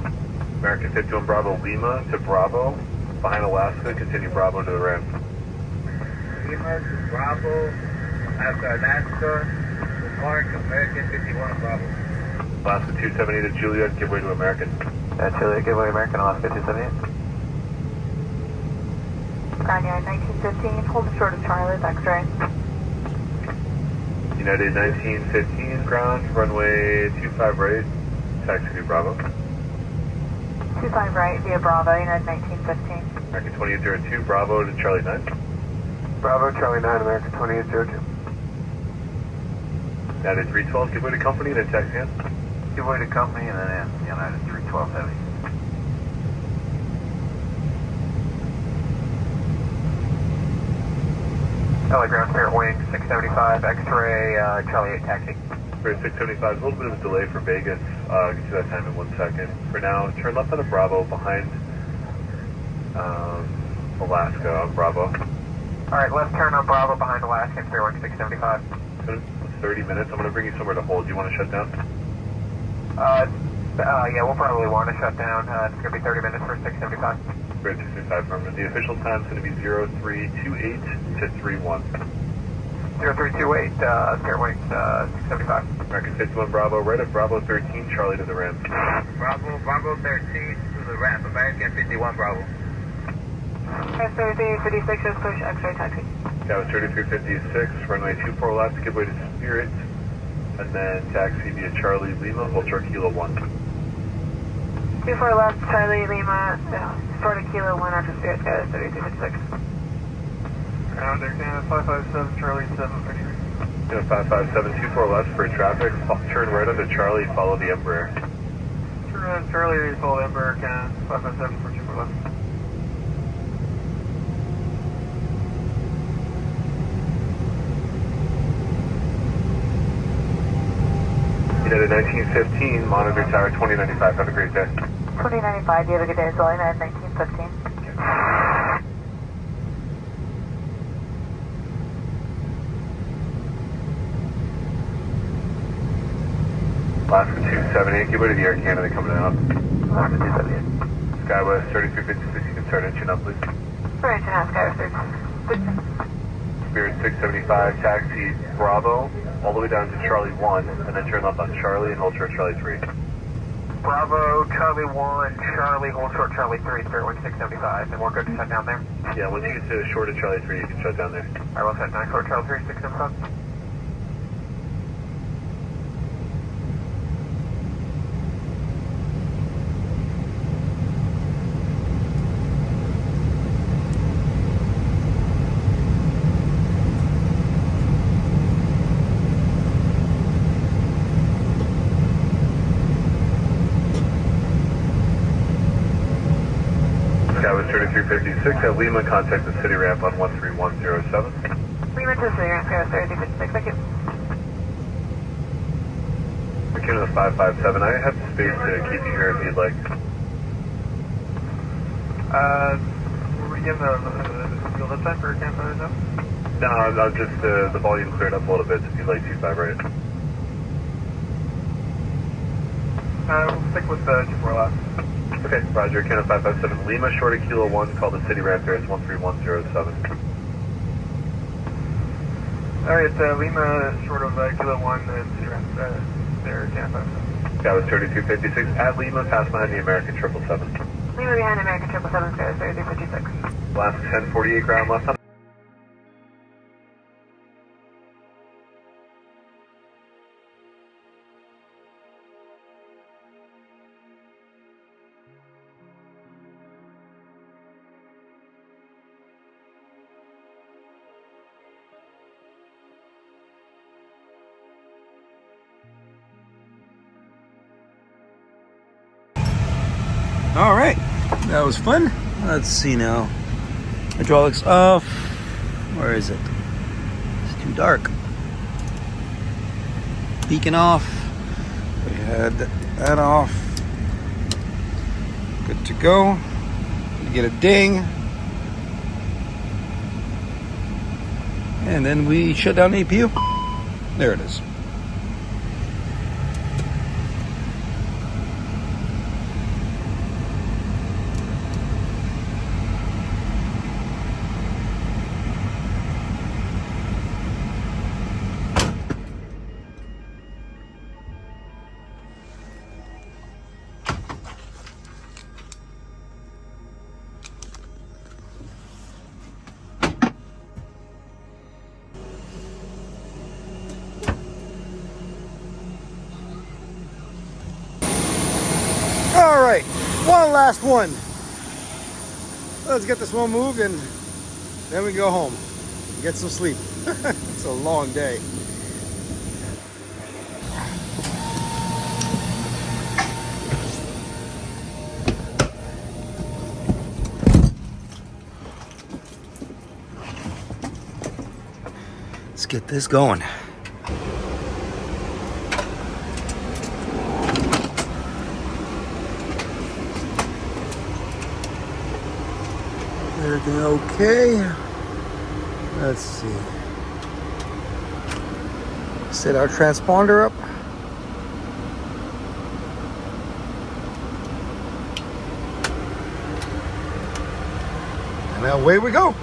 American 51 Bravo Lima to Bravo, behind Alaska, continue Bravo to the ramp. Lima to Bravo, after Alaska, to Park, American 51 Bravo. Alaska 278 to Juliet, give way to American. Juliet, give way American, Alaska 278. United 1915, hold short of Charlie, X-ray. United 1915, ground, runway 25 right, taxi to Bravo. 25 right via Bravo, United 1915. American 2802, Bravo to Charlie 9. Bravo, Charlie 9, American 2802. United 312, give way to company, then taxi in. Give way to company and then in, United 312 Heavy. LA ground, Spirit Wing 675, X-ray, Charlie 8 taxi. For 675, a little bit of a delay for Vegas. I'll get to that time in 1 second. For now, turn left on a Bravo behind Alaska on Bravo. Alright, left turn on Bravo behind Alaska, Spirit Wing 675. 30 minutes. I'm going to bring you somewhere to hold. Do you want to shut down? Yeah, we'll probably want to shut down. It's going to be 30 minutes for 675. Great 675 permanent. The official time is going to be 0328 to 31. 0328, Spirit Wings 675. American 51 Bravo, right at Bravo 13, Charlie to the ramp. Bravo 13 to the ramp, American 51 Bravo. S3356, just push X-ray taxi. That was 3356, runway 24 left, give way to Spirit, and then taxi via Charlie Lima, hold short Kilo 1. 24 left, Charlie Lima, short of Kilo 1 after Spirit, Sky 3356. Ground, Air Canada 557, Charlie 7, picture. 5572 left for traffic. Turn right onto Charlie, follow the Embraer. Turn on Charlie, follow Embraer, can 557 for 24 left. United 1915, monitor tower 2095. Have a great day. 2095, you have a good day, Solina at 1915. Alaska 278, give way to the Air Canada coming out. Alaska 278. Skywest 3356, you can start engine up, please. Right, Skywest 3. Spirit 675, taxi Bravo, all the way down to Charlie 1, and then turn left on Charlie and hold short Charlie 3. Bravo, Charlie 1, Charlie, hold short Charlie 3, Spirit 675, and we're good to shut down there? Yeah, once you get to short of Charlie 3, you can shut down there. Alright, we'll set 9 short Charlie 3, 675. Skywest 3356, at Lima, contact the city ramp on 13107. Lima to the city ramp, Skywest 3356, thank you. Canada 557, I have space to keep you here if you'd like. Were we given the lift time for Camp Fire stuff? No, I'm just, the volume cleared up a little bit, so if you'd like 25 right. We'll stick with 24 left. Okay, Roger, Canada 557, Lima, short of Kilo 1, call the city ramp there, it's 13107. Alright, Lima, short of Kilo 1, and city ramp there, Camp 5. Skywest 3256, at Lima, pass behind the American 777. Lima behind American 777, Skywest 3356. Last 1048 ground left on. All right, that was fun. Let's see now. Hydraulics off. Where is it? It's too dark. Beacon off. We had that off. Good to go. You get a ding. And then we shut down the APU. There it is. All right, one last one. Let's get this one moved and then we go home and get some sleep. It's a long day. Let's get this going. Everything okay? Let's see. Set our transponder up. And away we go.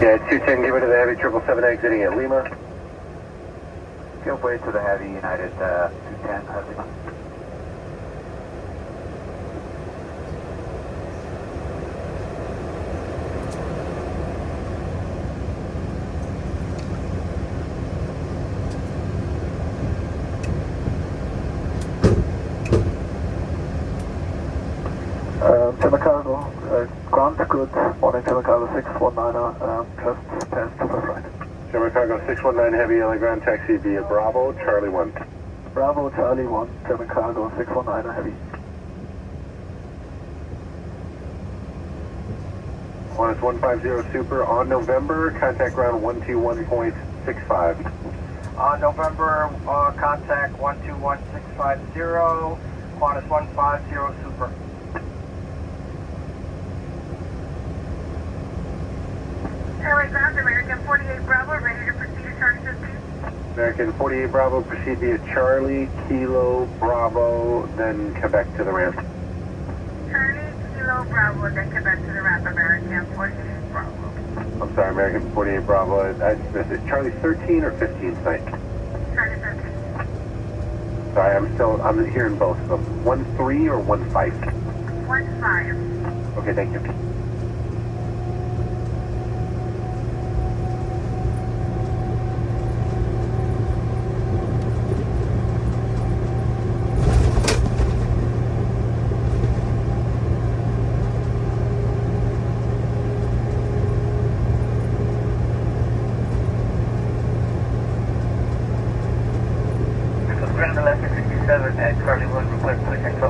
Yeah, 210, give it to the Heavy 777 exiting at Lima. Give way to the Heavy United 210 at Lima. good. Morning, German Cargo 619, just past 25 right. German Cargo 619 Heavy, LA ground taxi via Bravo, Charlie 1. Bravo, Charlie 1, German Cargo 619 Heavy. Qantas 150 Super on November, contact ground 121.65. On November, contact 121650, Qantas 150 Super. Airway ground, American 48 Bravo, ready to proceed to Charlie 15. American 48 Bravo, proceed via Charlie, Kilo, Bravo, then Quebec to the ramp. Charlie, Kilo Bravo, then Quebec to the ramp, American 48 Bravo. I'm sorry, American 48 Bravo, I missed it. Charlie 13 or 15 tonight? Charlie 13. Sorry, I'm hearing both of them. 1-3 or 1-5? 1-5. Okay, thank you. Ground Alaska 67 at Charlie 1, request push and go.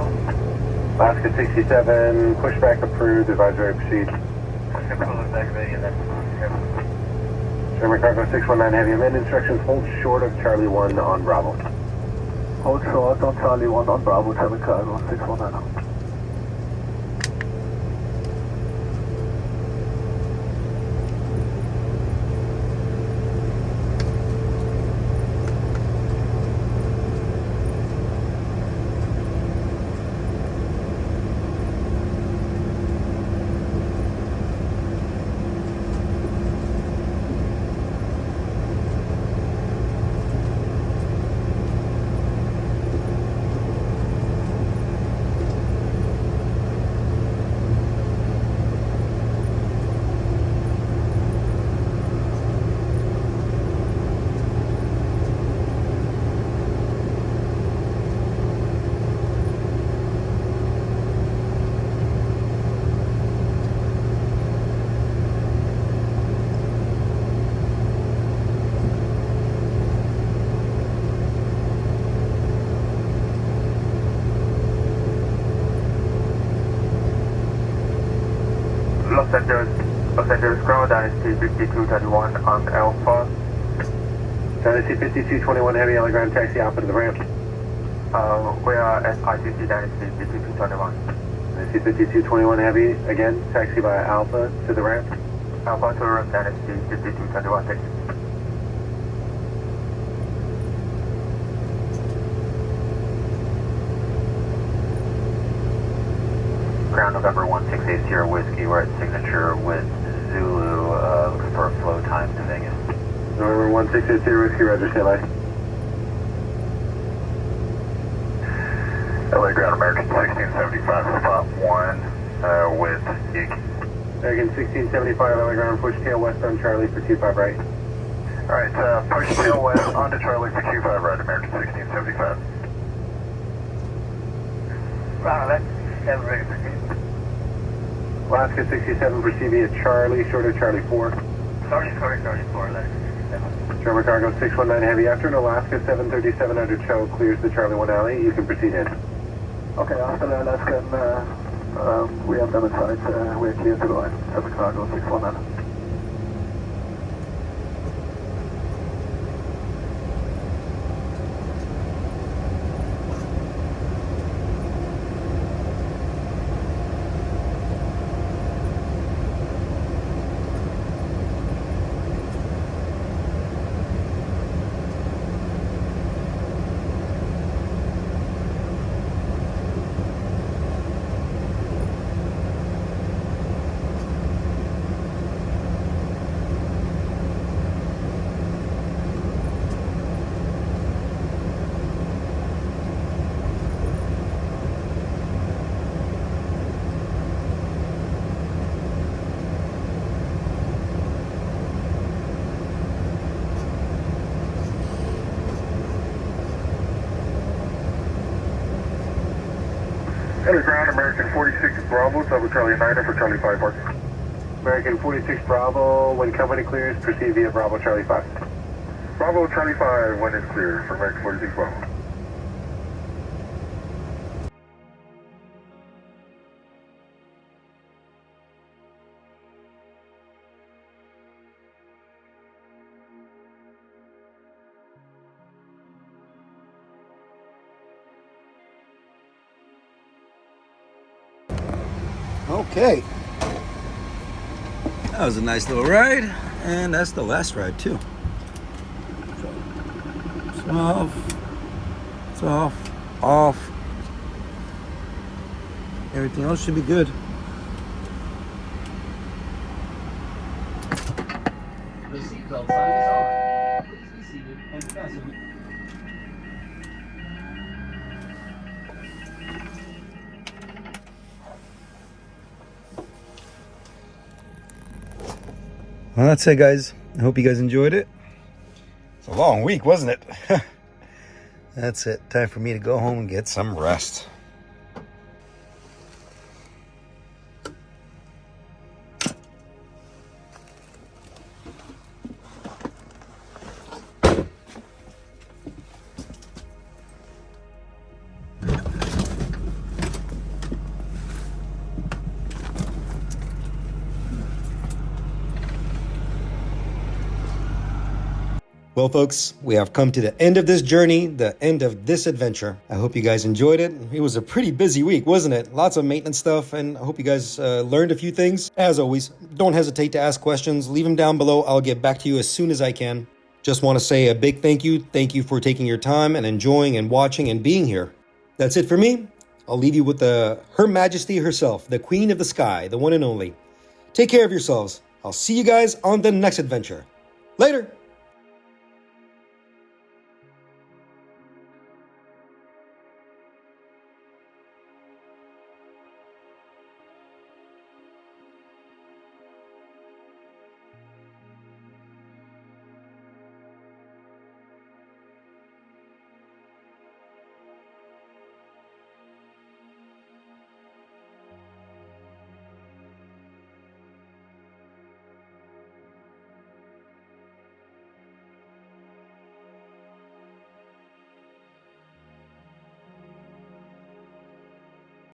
Alaska 67, pushback approved, advisory proceed. Push and pull back ready and then. German Cargo 619 Heavy, amend instructions, hold short of Charlie 1 on Bravo. Hold short on Charlie 1 on Bravo, German Cargo 619. Los Angeles ground, Dynasty 5221 on Alpha. Dynasty 5221 Heavy, LA ground taxi out to the ramp. We are at ICC Dynasty 5221. Dynasty 5221 Heavy, again, taxi by Alpha to the ramp. Alpha to room Dynasty 5221, thank you. Ground November 1680 Whiskey, we're at signature with Zulu, looking for a flow time to Vegas. November 1680 Whiskey, Roger, stay light. LA Ground American 1675, spot 1 with Stig. American 1675, LA ground, push tail west on Charlie for 25 right. Alright, push tail west onto Charlie for 25 right, American 1675. Ground Alaska 67, ready for proceed. Alaska 67, proceed via Charlie, short of Charlie 4. Charlie 4, Alaska 67. German Cargo 619 Heavy, after an Alaska 737 under tow clears the Charlie 1 alley, you can proceed in. Okay, after the Alaskan, we have them inside, we're clear to go in. German Cargo 619. LA ground, American 46 Bravo, double Charlie 9 for Charlie 5 Park. American 46 Bravo, when company clears, proceed via Bravo Charlie 5. Bravo Charlie 5, when it's clear for American 46 Bravo. Okay. That was a nice little ride, and that's the last ride too. It's off. It's off. Off. Everything else should be good. The seatbelt sign is on. Please be seated and fasten. Well, that's it, guys. I hope you guys enjoyed it. It's a long week, wasn't it? That's it. Time for me to go home and get some rest. Well, folks, we have come to the end of this journey, the end of this adventure. I hope you guys enjoyed it. It was a pretty busy week, wasn't it? Lots of maintenance stuff, and I hope you guys learned a few things. As always, don't hesitate to ask questions. Leave them down below. I'll get back to you as soon as I can. Just want to say a big thank you. Thank you for taking your time and enjoying and watching and being here. That's it for me. I'll leave you with Her Majesty herself, the Queen of the Sky, the one and only. Take care of yourselves. I'll see you guys on the next adventure. Later.